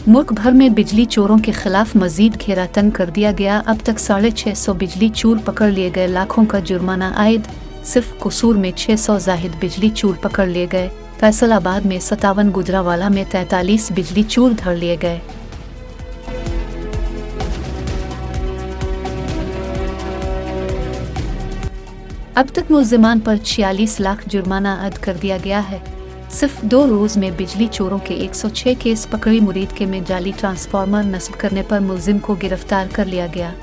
मुल्क भर में बिजली चोरों के खिलाफ मजीद घेरातंग कर दिया गया। अब तक 650 बिजली चोर पकड़ लिए गए, लाखों का जुर्माना आयद। सिर्फ कसूर में 600 जाहिद बिजली चोर पकड़ लिए गए। फैसलाबाद में 57, गुजरावाला में 43 बिजली चोर धर लिए गए। अब तक मुल्जिमान पर 46 लाख जुर्माना अदा कर दिया गया है। सिर्फ 2 रोज में बिजली चोरों के 106 केस पकड़ी। मुरीद के में जाली ट्रांसफार्मर नस्ब करने पर मुल्जिम को गिरफ्तार कर लिया गया।